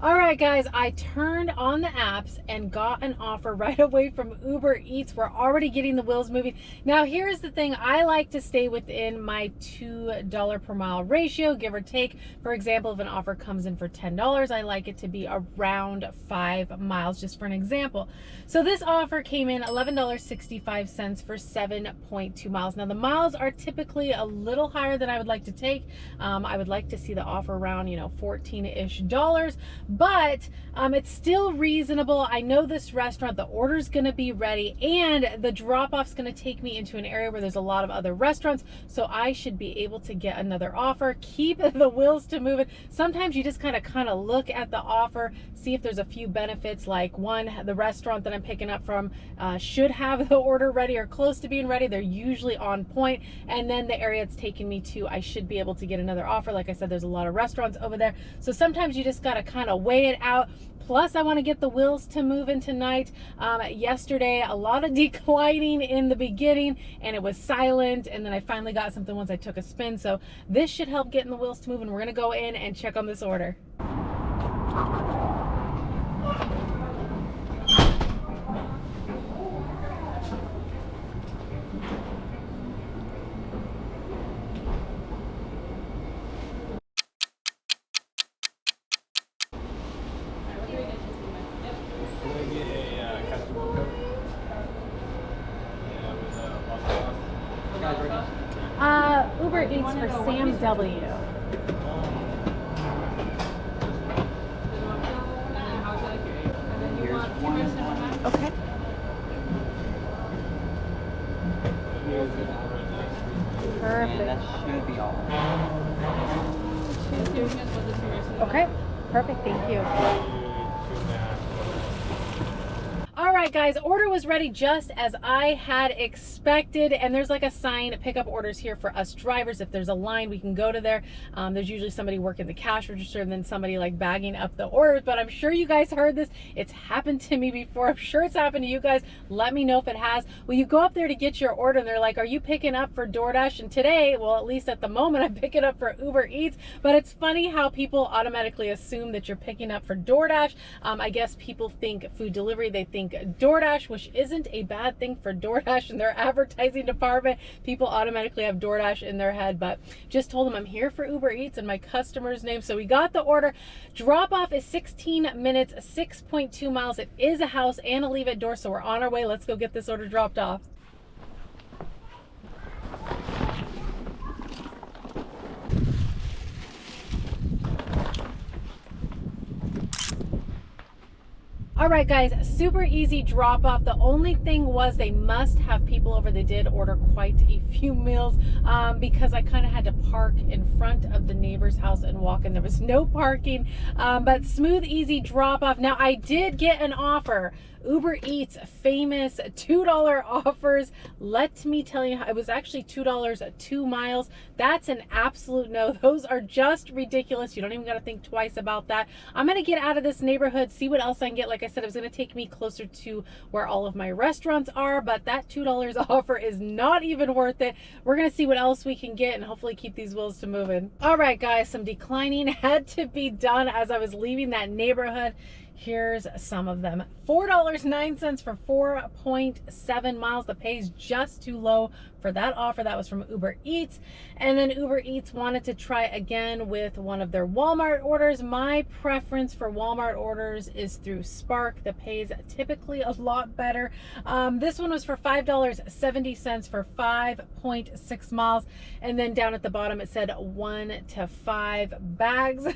All right, guys, I turned on the apps and got an offer right away from Uber Eats. We're already getting the wheels moving. Now, here's the thing. I like to stay within my $2 per mile ratio, give or take. For example, if an offer comes in for $10, I like it to be around 5 miles, just for an example. So this offer came in $11.65 for 7.2 miles. Now, the miles are typically a little higher than I would like to take. I would like to see the offer around, $14-ish. But it's still reasonable. I know this restaurant, the order's gonna be ready, and the drop-off's gonna take me into an area where there's a lot of other restaurants, so I should be able to get another offer, keep the wheels to moving. Sometimes you just kind of look at the offer, see if there's a few benefits, like one, the restaurant that I'm picking up from should have the order ready or close to being ready. They're usually on point. And then the area it's taking me to, I should be able to get another offer. Like I said, there's a lot of restaurants over there. So sometimes you just gotta kind of weigh it out. Plus, I want to get the wheels to moving tonight. Yesterday, a lot of declining in the beginning, and it was silent, and then I finally got something once I took a spin. So this should help getting the wheels to moving. We're gonna go in and check on this order. Uber Eats for Sam W. Okay. Perfect. And that should be all. Okay. Perfect. Thank you. All right, guys, order was ready just as I had expected, and there's like a sign, pick up orders here for us drivers. If there's a line, we can go to there. There's usually somebody working the cash register and then somebody like bagging up the orders, but I'm sure you guys heard this. It's happened to me before. I'm sure it's happened to you guys. Let me know if it has. Well, you go up there to get your order and they're like, are you picking up for DoorDash? And today, well, at least at the moment, I'm picking up for Uber Eats, but it's funny how people automatically assume that you're picking up for DoorDash. I guess people think food delivery, they think DoorDash, which isn't a bad thing for DoorDash in their advertising department. People automatically have DoorDash in their head, but just told them I'm here for Uber Eats and my customer's name. So we got the order. Drop off is 16 minutes, 6.2 miles. It is a house and a leave at door, so we're on our way. Let's go get this order dropped off. All right, guys, super easy drop off. The only thing was they must have people over. They did order quite a few meals because I kind of had to park in front of the neighbor's house and walk in. There was no parking, but smooth, easy drop off. Now, I did get an offer. Uber Eats famous $2 offers. Let me tell you, it was actually $2 2 miles. That's an absolute no. Those are just ridiculous. You don't even got to think twice about that. I'm going to get out of this neighborhood, see what else I can get. Like I said, it was going to take me closer to where all of my restaurants are, but that $2 offer is not even worth it. We're going to see what else we can get and hopefully keep these wheels to moving. All right, guys, some declining had to be done as I was leaving that neighborhood. Here's some of them. $4.09 for 4.7 miles. The pay is just too low for that offer. That was from Uber Eats. And then Uber Eats wanted to try again with one of their Walmart orders. My preference for Walmart orders is through Spark. The pay is typically a lot better. This one was for $5.70 for 5.6 miles. And then down at the bottom, it said 1 to 5 bags.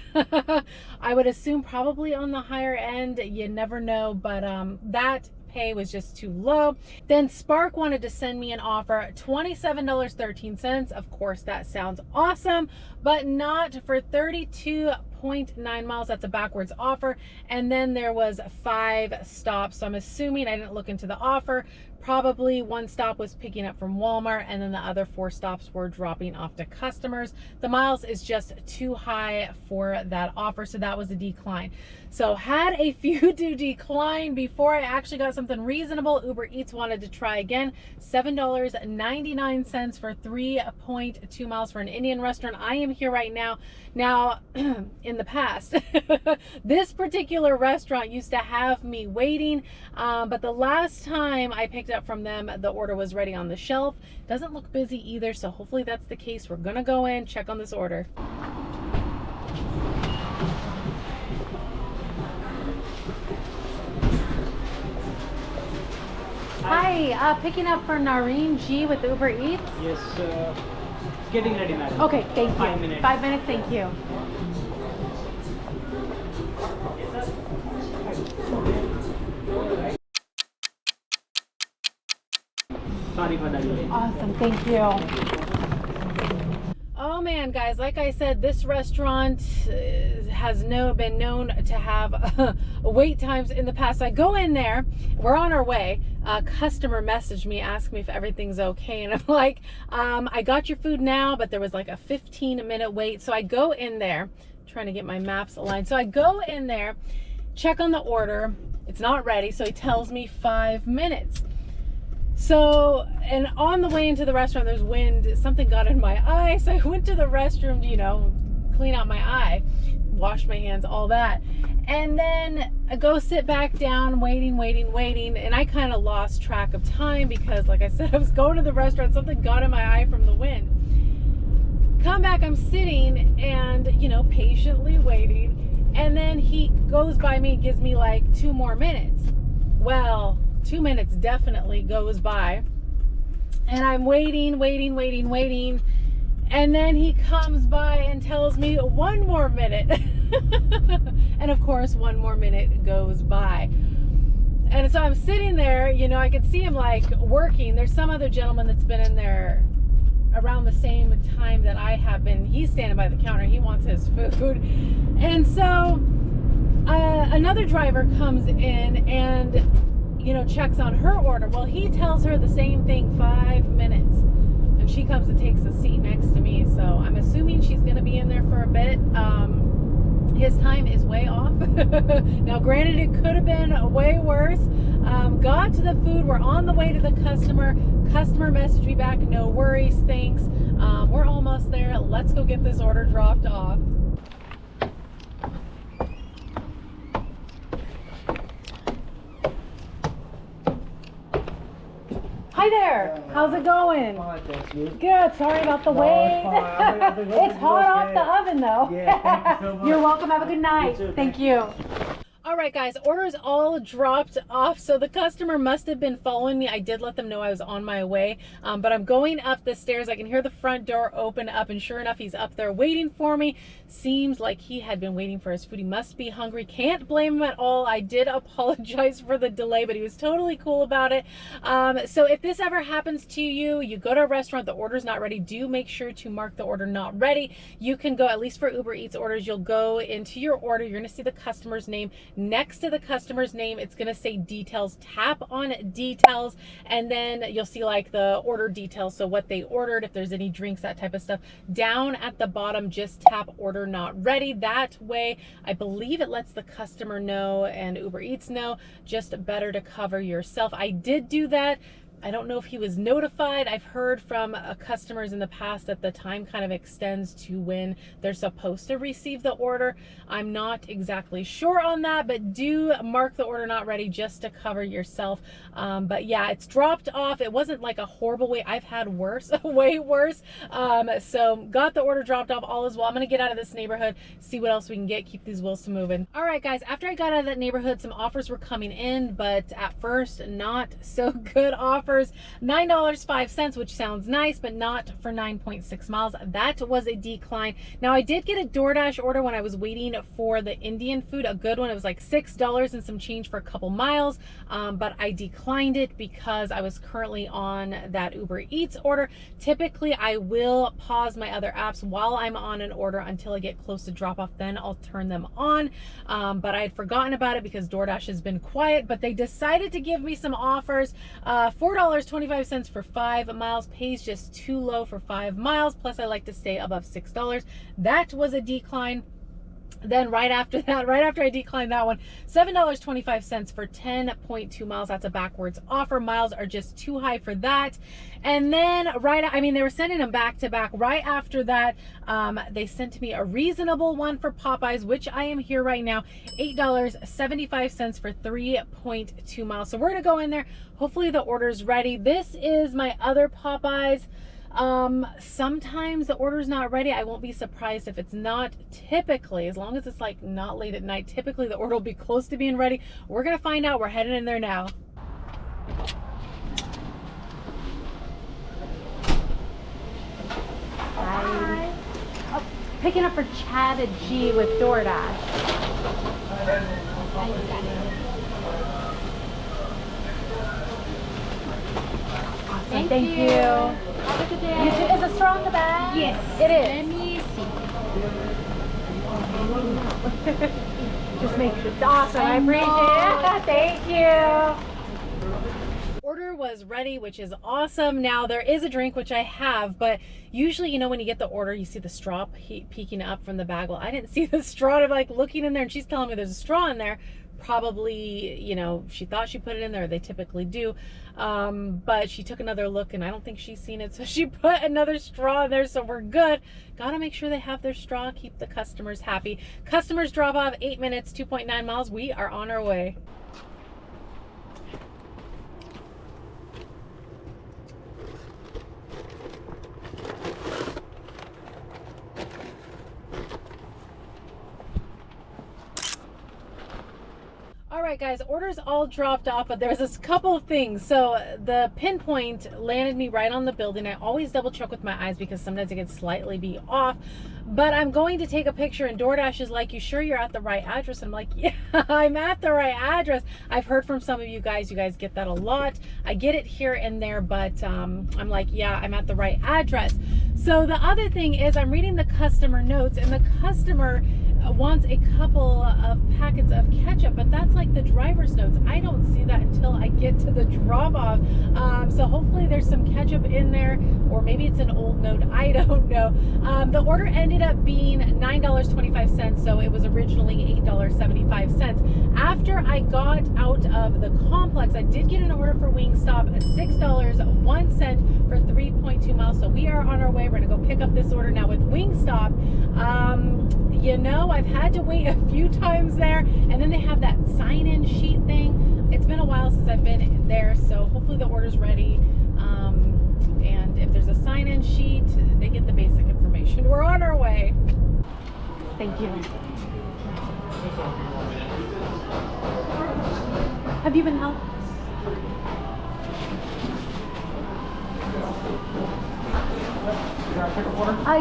I would assume probably on the higher end. You never know, but that pay was just too low. Then Spark wanted to send me an offer, $27.13. Of course, that sounds awesome, but not for 32.9 miles. That's a backwards offer. And then there was 5 stops. So I'm assuming, I didn't look into the offer, probably one stop was picking up from Walmart and then the other 4 stops were dropping off to customers. The miles is just too high for that offer, so that was a decline. So had a few to decline before I actually got something reasonable. Uber Eats wanted to try again, $7.99 for 3.2 miles for an Indian restaurant. I am here right now. Now, in in the past. This particular restaurant used to have me waiting, but the last time I picked up from them, the order was ready on the shelf. Doesn't look busy either, so hopefully that's the case. We're gonna go in, check on this order. Hi, picking up for Nareen G with Uber Eats. Yes, getting ready, madam. Okay, thank you. 5 minutes. 5 minutes, thank you. Sorry for the delay. Awesome, thank you. Oh man, guys, like I said, this restaurant has been known to have wait times in the past. So I go in there, we're on our way. A customer messaged me, asked me if everything's okay. And I'm like, I got your food now, but there was like a 15-minute wait. So I go in there, trying to get my maps aligned. So I go in there, check on the order. It's not ready. So he tells me 5 minutes. So, and on the way into the restaurant, there's wind, something got in my eye. So I went to the restroom to, you know, clean out my eye, wash my hands, all that. And then I go sit back down, waiting. And I kind of lost track of time because, like I said, I was going to the restaurant, something got in my eye from the wind. Come back, I'm sitting and, you know, patiently waiting. And then he goes by me and gives me like 2 more minutes. Well, 2 minutes definitely goes by, and I'm waiting, and then he comes by and tells me 1 more minute. And of course 1 more minute goes by, and so I'm sitting there, you know, I could see him like working. There's some other gentleman that's been in there around the same time that I have been. He's standing by the counter, he wants his food. And so another driver comes in and, you know, checks on her order. Well, he tells her the same thing, 5 minutes, and she comes and takes a seat next to me. So I'm assuming she's going to be in there for a bit. His time is way off. Now, granted, it could have been way worse. Got to the food. We're on the way to the customer. Customer messaged me back, no worries, thanks. We're almost there. Let's go get this order dropped off. Hi there. How's it going? Fine, thank you. Good. Sorry about the wait. It's hot off the oven though. Yeah, thank you so much. You're welcome. Have a good night. You too, Thank you. All right, guys, orders all dropped off. So the customer must have been following me. I did let them know I was on my way, but I'm going up the stairs. I can hear the front door open up, and sure enough, he's up there waiting for me. Seems like he had been waiting for his food. He must be hungry. Can't blame him at all. I did apologize for the delay, but he was totally cool about it. So if this ever happens to you, you go to a restaurant, the order's not ready, do make sure to mark the order not ready. You can go, at least for Uber Eats orders, you'll go into your order. You're going to see the customer's name. Next to the customer's name, it's going to say details. Tap on details, and then you'll see like the order details. So what they ordered, if there's any drinks, that type of stuff. Down at the bottom, just tap order not ready. That way, I believe it lets the customer know and Uber Eats know, just better to cover yourself. I did do that. I don't know if he was notified. I've heard from customers in the past that the time kind of extends to when they're supposed to receive the order. I'm not exactly sure on that, but do mark the order not ready just to cover yourself. But yeah, it's dropped off. It wasn't like a horrible wait. I've had worse, way worse. So got the order dropped off, all is well. I'm gonna get out of this neighborhood, see what else we can get, keep these wheels to moving. All right, guys, after I got out of that neighborhood, some offers were coming in, but at first, not so good offers. $9.05, which sounds nice, but not for 9.6 miles. That was a decline. Now, I did get a DoorDash order when I was waiting for the Indian food, a good one. It was like $6 and some change for a couple miles, but I declined it because I was currently on that Uber Eats order. Typically, I will pause my other apps while I'm on an order until I get close to drop off, then I'll turn them on. But I had forgotten about it because DoorDash has been quiet, but they decided to give me some offers. $4.25 for 5 miles, pays just too low for 5 miles. Plus, I like to stay above $6. That was a decline. Then right after that, right after I declined that one, $7.25 for 10.2 miles. That's a backwards offer. Miles are just too high for that. And then they were sending them back to back. Right after that, they sent me a reasonable one for Popeyes, which I am here right now, $8.75 for 3.2 miles. So we're gonna go in there. Hopefully the order's ready. This is my other Popeyes. Sometimes the order's not ready. I won't be surprised if it's not. Typically, as long as it's like not late at night, typically the order will be close to being ready. We're gonna find out. We're heading in there now. Hi. Oh, picking up for Chad and G with DoorDash. Awesome. Thank you. Have a good day. Is a straw in the bag? Yes. It is. Let me see. Just make sure. Awesome. I appreciate it. Thank you. Order was ready, which is awesome. Now there is a drink, which I have, but usually, you know, when you get the order, you see the straw peeking up from the bag. Well, I didn't see the straw. I'm like looking in there and she's telling me there's a straw in there. Probably, you know, she thought she put it in there. They typically do. But she took another look and I don't think she's seen it. So she put another straw in there. So we're good. Gotta make sure they have their straw. Keep the customers happy. Customers drop off 8 minutes, 2.9 miles. We are on our way. All right, guys, orders all dropped off, but there's this couple of things. So the pinpoint landed me right on the building. I always double check with my eyes because sometimes it can slightly be off. But I'm going to take a picture and DoorDash is like, you sure you're at the right address? I'm like, yeah, I'm at the right address. I've heard from some of you guys get that a lot. I get it here and there, but I'm like, yeah, I'm at the right address. So the other thing is I'm reading the customer notes and the customer wants a couple of packets of ketchup, but that's like the driver's notes. I don't see that until I get to the drop off. So hopefully there's some ketchup in there, or maybe it's an old note. I don't know. The order ended up being $9.25, so it was originally $8.75. After I got out of the complex, I did get an order for Wingstop at $6.01 for 3.2 miles. So we are on our way. We're gonna go pick up this order now with Wingstop. You know, I've had to wait a few times there, and then they have that sign-in sheet thing. It's been a while since I've been there, so hopefully the order's ready. And if there's a sign-in sheet, they get the basic information. We're on our way. Thank you. Have you been helped?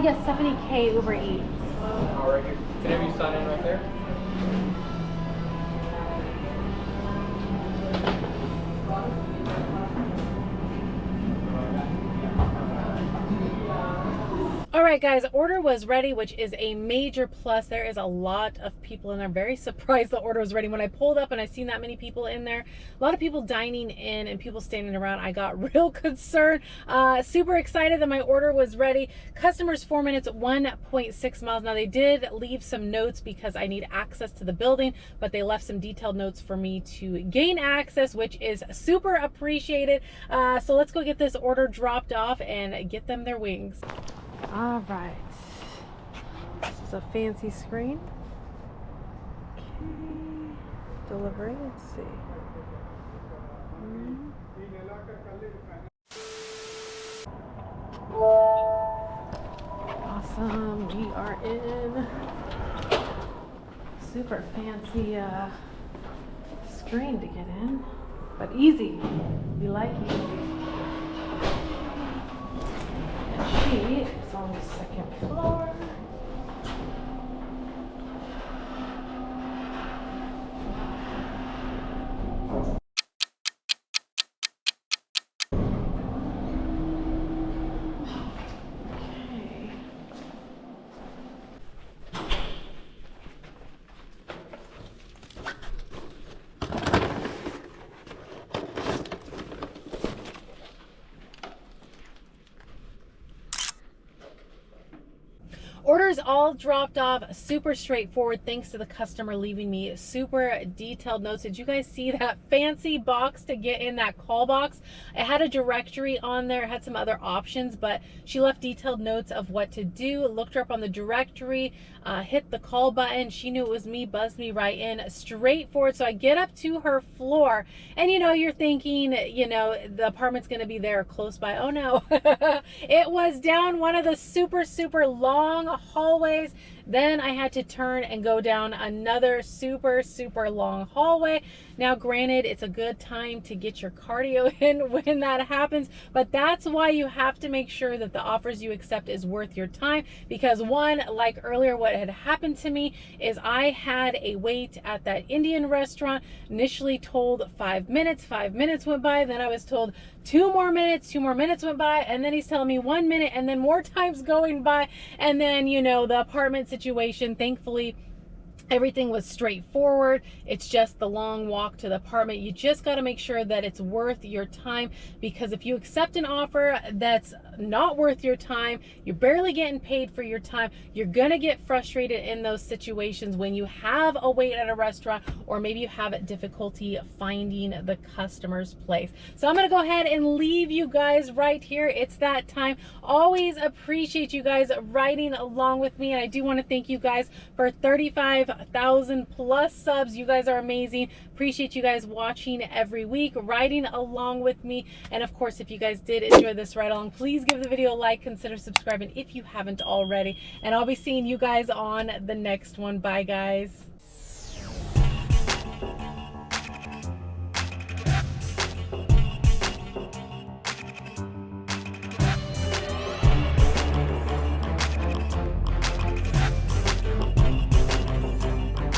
Yes, Stephanie K. Ubereats. All right, can have you sign in right there? All right, guys, order was ready, which is a major plus. There is a lot of people in there. I'm very surprised the order was ready. When I pulled up and I seen that many people in there, a lot of people dining in and people standing around, I got real concerned. Super excited that my order was ready. Customers 4 minutes, 1.6 miles. Now they did leave some notes because I need access to the building, but they left some detailed notes for me to gain access, which is super appreciated. So let's go get this order dropped off and get them their wings. All right, this is a fancy screen. Okay, delivery, let's see. Awesome, we are in. Super fancy screen to get in, but easy. We like easy. She is on the second floor. Okay. orders all dropped off, super straightforward, thanks to the customer leaving me super detailed notes. Did you guys see that fancy box to get in that call box? It had a directory on there, it had some other options, but she left detailed notes of what to do. Looked her up on the directory, hit the call button. She knew it was me, buzzed me right in, straightforward. So I get up to her floor, and you know, you're thinking, you know, the apartment's gonna be there close by. Oh no, it was down one of the super long hallways. Then I had to turn and go down another super long hallway. Now granted, it's a good time to get your cardio in when that happens, but that's why you have to make sure that the offers you accept is worth your time. Because one, like earlier, what had happened to me is I had a wait at that Indian restaurant, initially told 5 minutes. 5 minutes went by, then I was told 2 more minutes. 2 more minutes went by, and then he's telling me 1 minute, and then more times going by. And then, you know, the apartment situation, thankfully everything was straightforward. It's just the long walk to the apartment. You just got to make sure that it's worth your time, because if you accept an offer that's not worth your time, you're barely getting paid for your time, you're gonna get frustrated in those situations when you have a wait at a restaurant, or maybe you have difficulty finding the customer's place. So I'm gonna go ahead and leave you guys right here. It's that time. Always appreciate you guys riding along with me, and I do want to thank you guys for 35,000 plus subs. You guys are amazing. Appreciate you guys watching every week, riding along with me. And of course, if you guys did enjoy this ride along, please give the video a like, consider subscribing if you haven't already, and I'll be seeing you guys on the next one. Bye guys.